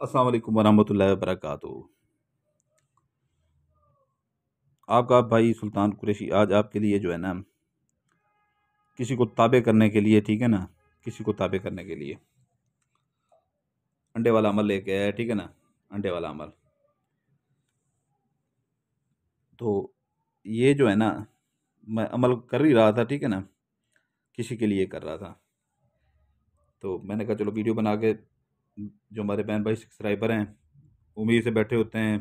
अस्सलाम वालेकुम वरहमतुल्लाहि वबरकातुहू। आपका भाई सुल्तान कुरैशी आज आपके लिए जो है ना, किसी को ताबे करने के लिए, ठीक है ना, किसी को ताबे करने के लिए अंडे वाला अमल लेके आया है, ठीक है ना। अंडे वाला अमल, तो ये जो है ना, मैं अमल कर ही रहा था, ठीक है ना, किसी के लिए कर रहा था। तो मैंने कहा चलो वीडियो बना के, जो हमारे बहन भाई सब्सक्राइबर हैं उम्मीद से बैठे होते हैं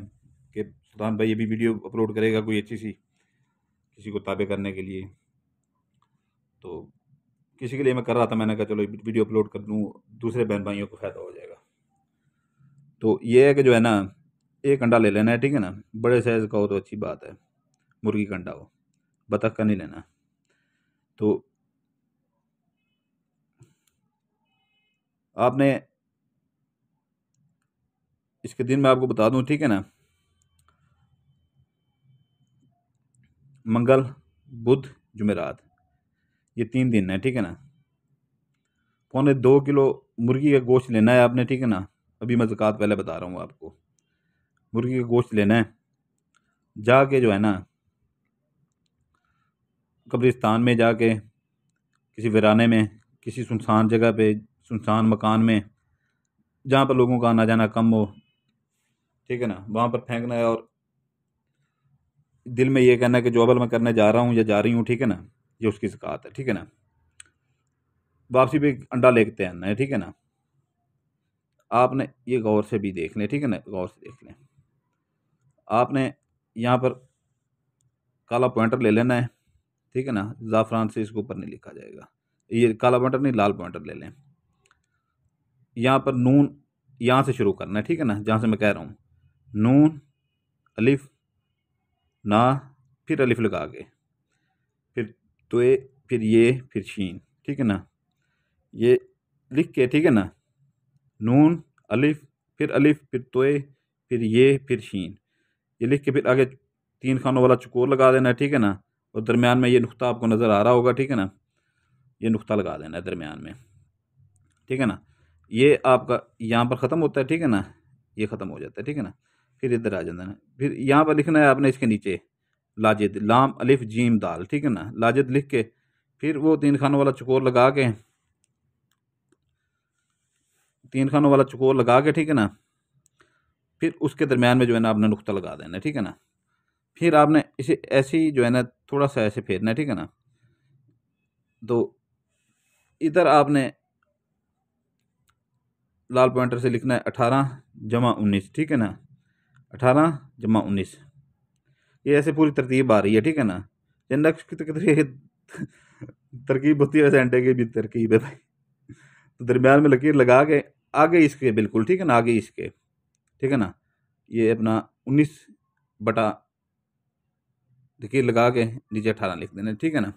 कि सुल्तान भाई ये भी वीडियो अपलोड करेगा कोई अच्छी सी, किसी को ताबे करने के लिए। तो किसी के लिए मैं कर रहा था, मैंने कहा चलो वीडियो अपलोड कर दूँ, दूसरे बहन भाइयों को फ़ायदा हो जाएगा। तो ये है कि जो है ना, एक अंडा ले लेना है, ठीक है ना। बड़े साइज़ का हो तो अच्छी बात है, मुर्गी का अंडा हो, बतख का नहीं लेना। तो आपने, इसके दिन मैं आपको बता दूं, ठीक है ना, मंगल, बुध, जुमेरात, ये 3 दिन है, ठीक है ना। 2.25 किलो मुर्गी का गोश्त लेना है आपने, ठीक है ना। अभी मैं ज़कात पहले बता रहा हूँ आपको। मुर्गी का गोश्त लेना है, जाके जो है ना, कब्रिस्तान में जाके, किसी वीराने में, किसी सुनसान जगह पे, सुनसान मकान में, जहाँ पर लोगों का आना जाना कम हो, ठीक है ना, वहाँ पर फेंकना है। और दिल में ये कहना है कि जो अमल मैं करने जा रहा हूँ या जा रही हूँ, ठीक है ना, ये उसकी ज़कात है, ठीक है ना। वापसी पे एक अंडा लेके आना है, ठीक है ना। आपने ये गौर से भी देख लें, ठीक है ना, गौर से देख लें। आपने यहाँ पर काला पॉइंटर ले लेना है, ठीक है ना। ज़ाफ़रान से इसके ऊपर नहीं लिखा जाएगा, ये काला पॉइंटर नहीं, लाल पॉइंटर ले लें। यहाँ पर नून, यहाँ से शुरू करना है, ठीक है ना, जहाँ से मैं कह रहा हूँ। नून, अलिफ, ना, फिर अलिफ लगा के, फिर तोए, फिर ये, फिर शीन, ठीक है ना। ये लिख के, ठीक है ना, नून, अलिफ, फिर तोए, फिर ये, फिर शीन, ये लिख के फिर आगे 3 खानों वाला चुकोर लगा देना है, ठीक है ना। और दरमियान में ये नुक्ता आपको नज़र आ रहा होगा, ठीक है ना, ये नुक्ता लगा देना है दरमियान में, ठीक है ना। ये आपका यहाँ पर ख़त्म होता है, ठीक है ना, ये ख़त्म हो जाता है, ठीक है ना। फिर इधर आ जाना है, फिर यहाँ पर लिखना है आपने इसके नीचे लाजिद, लाम अलिफ जीम दाल, ठीक है ना, लाजिद लिख के, फिर वो 3 खानों वाला चुकोर लगा के, 3 खानों वाला चुकोर लगा के, ठीक है ना। फिर उसके दरमियान में जो है ना आपने नुक्ता लगा देना है, ठीक है ना। फिर आपने इसे ऐसे ही जो है ना थोड़ा सा ऐसे फेरना है, ठीक है ना। तो इधर आपने लाल पॉइंटर से लिखना है 18 + 19, ठीक है ना, 18 + 19। ये ऐसे पूरी तरतीब आ रही है, ठीक है ना। ये नक्श की तरकीब होती है, वैसे अंडे की भी तरकीब है भाई। तो दरमियान में लकीर लगा के, आगे इसके बिल्कुल, ठीक है ना, आगे इसके, ठीक है ना, ये अपना 19 बटा लकीर लगा के नीचे 18 लिख देना, ठीक है ना।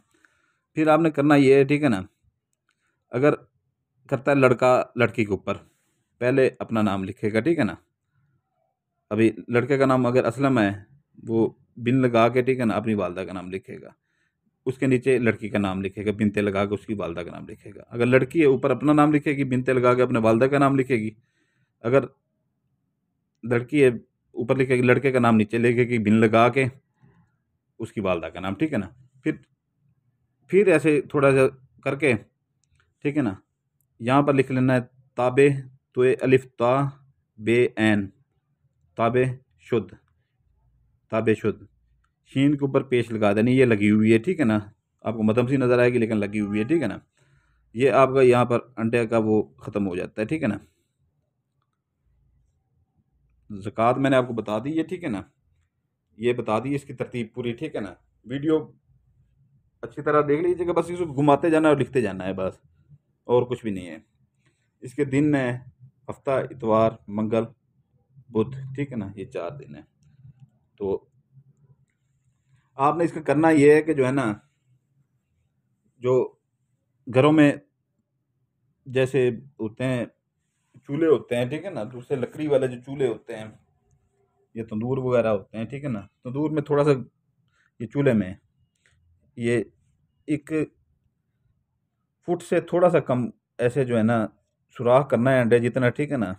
फिर आपने करना ये है, ठीक है ना, अगर करता है लड़का लड़की के ऊपर, पहले अपना नाम लिखेगा, ठीक है ना। अभी लड़के का नाम अगर असलम है, वो बिन लगा के, ठीक है ना, अपनी वालदा का नाम लिखेगा। उसके नीचे लड़की का नाम लिखेगा, बिनते लगा के उसकी वालदा का नाम लिखेगा। अगर लड़की है, ऊपर अपना नाम लिखेगी, बिनते लगा के अपने वालदा का नाम लिखेगी। अगर लड़की है, ऊपर लिखेगी लड़के का नाम, नीचे लिखेगी बिन लगा के उसकी वालदा का नाम, ठीक है ना। फिर फिर ऐसे थोड़ा सा करके, ठीक है ना, यहाँ पर लिख लेना है ताबे, तो अलिफ ता बे ऐन, ताबे शुद्ध, ताबे शुद्ध। शीन के ऊपर पेश लगा देनी, ये लगी हुई है, ठीक है ना। आपको मदम सी नज़र आएगी लेकिन लगी हुई है, ठीक है ना। ये आपका यहाँ पर अंडे का वो ख़त्म हो जाता है, ठीक है ना। ज़कात मैंने आपको बता दी है, ठीक है ना, ये बता दी इसकी तरतीब पूरी, ठीक है ना। वीडियो अच्छी तरह देख लीजिएगा, बस इसको घुमाते जाना और लिखते जाना है बस, और कुछ भी नहीं है। इसके दिन है हफ्ता, इतवार, मंगल, बुध, ठीक है ना, ये 4 दिन है। तो आपने इसका करना ये है कि जो है ना, जो घरों में जैसे होते हैं, चूल्हे होते हैं, ठीक है ना, दूसरे लकड़ी वाले जो चूल्हे होते हैं, ये तंदूर वगैरह होते हैं, ठीक है ना। तंदूर में थोड़ा सा, ये चूल्हे में ये 1 फुट से थोड़ा सा कम ऐसे जो है ना सुराख करना है अंडे जितना, ठीक है ना।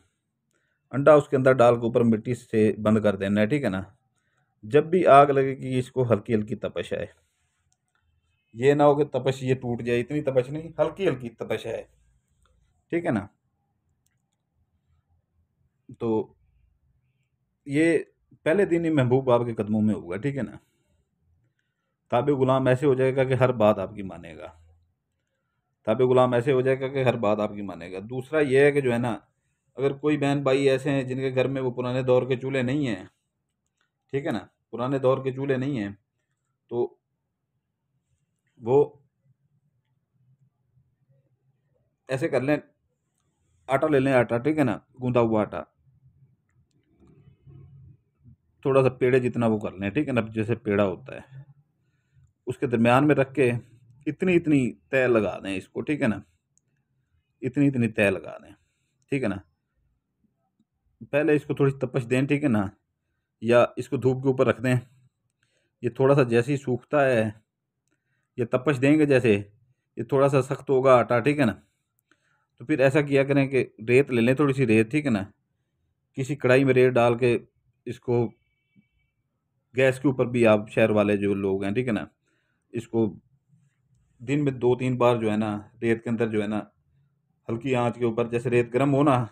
अंडा उसके अंदर डाल के ऊपर मिट्टी से बंद कर देना है, ठीक है ना। जब भी आग लगे कि इसको हल्की हल्की तपश है, ये ना हो कि तपश ये टूट जाए, इतनी तपश नहीं, हल्की हल्की तपश है, ठीक है ना। तो ये पहले दिन ही महबूब आपके कदमों में होगा, ठीक है ना। ताबे गुलाम ऐसे हो जाएगा कि हर बात आपकी मानेगा। ताबे गुलाम ऐसे हो जाएगा कि हर बात आपकी मानेगा। दूसरा ये है कि जो है ना, अगर कोई बहन भाई ऐसे हैं जिनके घर में वो पुराने दौर के चूल्हे नहीं हैं, ठीक है ना, पुराने दौर के चूल्हे नहीं हैं, तो वो ऐसे कर लें, आटा ले लें, आटा, ठीक है ना, गूंदा हुआ आटा, थोड़ा सा पेड़े जितना वो कर लें, ठीक है ना, जैसे पेड़ा होता है, उसके दरमियान में रख के इतनी इतनी तय लगा दें इसको, ठीक है ना, इतनी इतनी तय लगा दें, ठीक है ना। पहले इसको थोड़ी तपश दें, ठीक है ना, या इसको धूप के ऊपर रख दें। ये थोड़ा सा जैसे ही सूखता है, ये तपश देंगे जैसे, ये थोड़ा सा सख्त होगा आटा, ठीक है ना। तो फिर ऐसा किया करें कि रेत ले लें, थोड़ी सी रेत, ठीक है ना, किसी कढ़ाई में रेत डाल के इसको गैस के ऊपर भी, आप शहर वाले जो लोग हैं, ठीक है ना, इसको दिन में 2-3 बार जो है ना, रेत के अंदर जो है ना, हल्की आंच के ऊपर, जैसे रेत गर्म हो ना,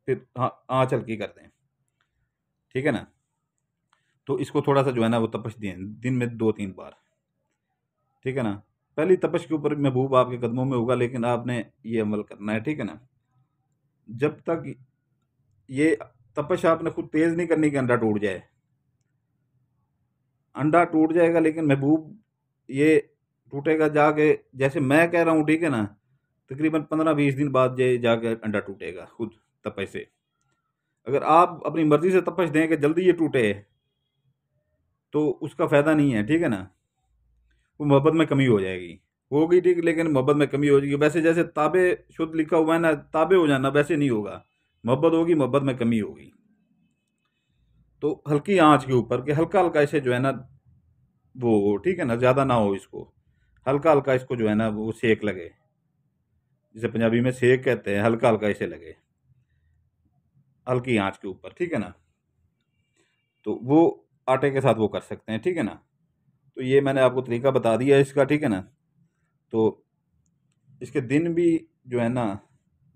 फिर हाँ आंच हल्की कर दें, ठीक है ना। तो इसको थोड़ा सा जो है ना वो तपश दें दिन में 2-3 बार, ठीक है ना। पहली तपश के ऊपर महबूब आपके कदमों में होगा, लेकिन आपने ये अमल करना है, ठीक है ना। जब तक ये तपश आपने खुद तेज नहीं करनी कि अंडा टूट जाए। अंडा टूट जाएगा, लेकिन महबूब ये टूटेगा जाके, जैसे मैं कह रहा हूँ, ठीक है ना, तकरीबन 15-20 दिन बाद ये जाके अंडा टूटेगा खुद तपश से। अगर आप अपनी मर्जी से तपश दें कि जल्दी ये टूटे, तो उसका फ़ायदा नहीं है, ठीक है ना। वो मोहब्बत में कमी हो जाएगी, होगी ठीक, लेकिन मोहब्बत में कमी हो जाएगी। वैसे जैसे ताबे शुद्ध लिखा हुआ है ना, ताबे हो जाना, वैसे नहीं होगा। मोहब्बत होगी, मोहब्बत में कमी होगी। तो हल्की आंच के ऊपर के हल्का हल्का इसे जो है ना वो, ठीक है ना, ज़्यादा ना हो इसको, हल्का हल्का इसको जो है ना वो सेक लगे, जिसे पंजाबी में सेक कहते हैं, हल्का हल्का इसे लगे, हल्की आंच के ऊपर, ठीक है ना। तो वो आटे के साथ वो कर सकते हैं, ठीक है ना। तो ये मैंने आपको तरीका बता दिया है इसका, ठीक है ना। तो इसके दिन भी जो है ना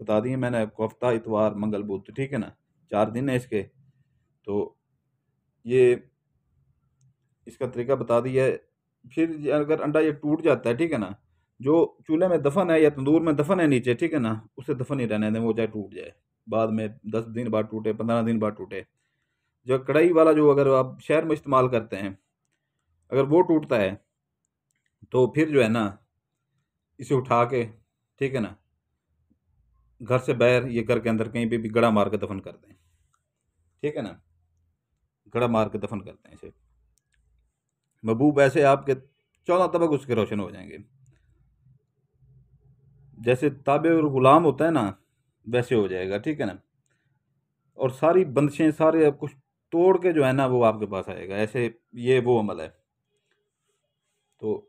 बता दिए मैंने आपको, हफ्ता, इतवार, मंगल, बुध, ठीक है ना, 4 दिन है इसके। तो ये इसका तरीका बता दिया है। फिर अगर अंडा ये टूट जाता है, ठीक है ना, जो चूल्हे में दफन है या तंदूर में दफन है नीचे, ठीक है ना, उसे दफन ही रहने दें, वो चाहे टूट जाए बाद में, 10 दिन बाद टूटे, 15 दिन बाद टूटे। जो कढ़ाई वाला, जो अगर आप शहर में इस्तेमाल करते हैं, अगर वो टूटता है, तो फिर जो है ना इसे उठा के, ठीक है ना, घर से बाहर ये घर के अंदर कहीं पे भी गड़ा मार के दफन कर दें, ठीक है ना, गड़ा मार के दफन करते हैं इसे। महबूब ऐसे आपके 14 तबक उसके रोशन हो जाएंगे। जैसे ताबे और गुलाम होता है ना, वैसे हो जाएगा, ठीक है ना। और सारी बंदिशें, सारे कुछ तोड़ के जो है ना वो आपके पास आएगा, ऐसे ये वो अमल है। तो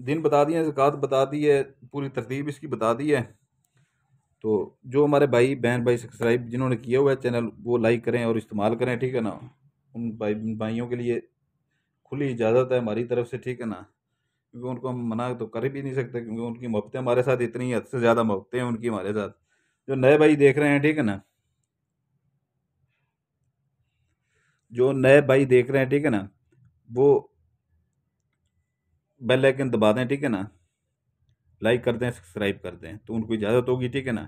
दिन बता दिए, ज़कात बता दी है, पूरी तरतीब इसकी बता दी है। तो जो हमारे भाई बहन भाई सब्सक्राइब जिन्होंने किया हुआ है चैनल, वो लाइक करें और इस्तेमाल करें, ठीक है ना। उन भाइयों के लिए खुली इजाज़त है हमारी तरफ से, ठीक है ना, क्योंकि उनको हम मना तो कर भी नहीं सकते, क्योंकि उनकी मोहब्बतें हमारे साथ इतनी हद से ज़्यादा मोहब्बतें हैं उनकी हमारे साथ। जो नए भाई देख रहे हैं, ठीक है ना, जो नए भाई देख रहे हैं, ठीक है ना, वो बेल आइकन दबा दें, ठीक है ना, लाइक कर दें, सब्सक्राइब कर दें, तो उनको इजाज़त होगी, ठीक है ना।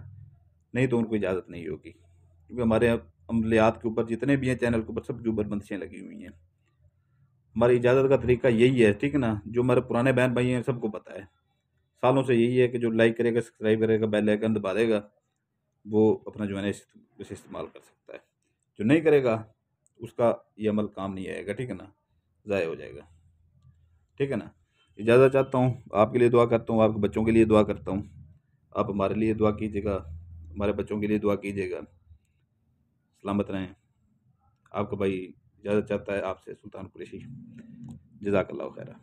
नहीं तो उनको इजाज़त नहीं होगी, क्योंकि हमारे अमलियात के ऊपर जितने भी हैं चैनल के ऊपर, सब के ऊपर बंदिशें लगी हुई हैं। हमारी इजाज़त का तरीका यही है, ठीक है ना, जो हमारे पुराने बहन भाई हैं सबको पता है। सालों से यही है कि जो लाइक करेगा, सब्सक्राइब करेगा, बेल आइकन दबा देगा, वो अपना जो है ना इसे इस्तेमाल कर सकता है। जो नहीं करेगा, उसका ये अमल काम नहीं आएगा, ठीक है ना, ज़ाय हो जाएगा, ठीक है ना। इजाज़त चाहता हूँ, आपके लिए दुआ करता हूँ, आपके बच्चों के लिए दुआ करता हूँ। आप हमारे लिए दुआ कीजिएगा, हमारे बच्चों के लिए दुआ कीजिएगा। सलामत रहें। आपका भाई इजाज़त चाहता है आपसे, सुल्तान कुरैशी। जज़ाकल्लाह खैरा।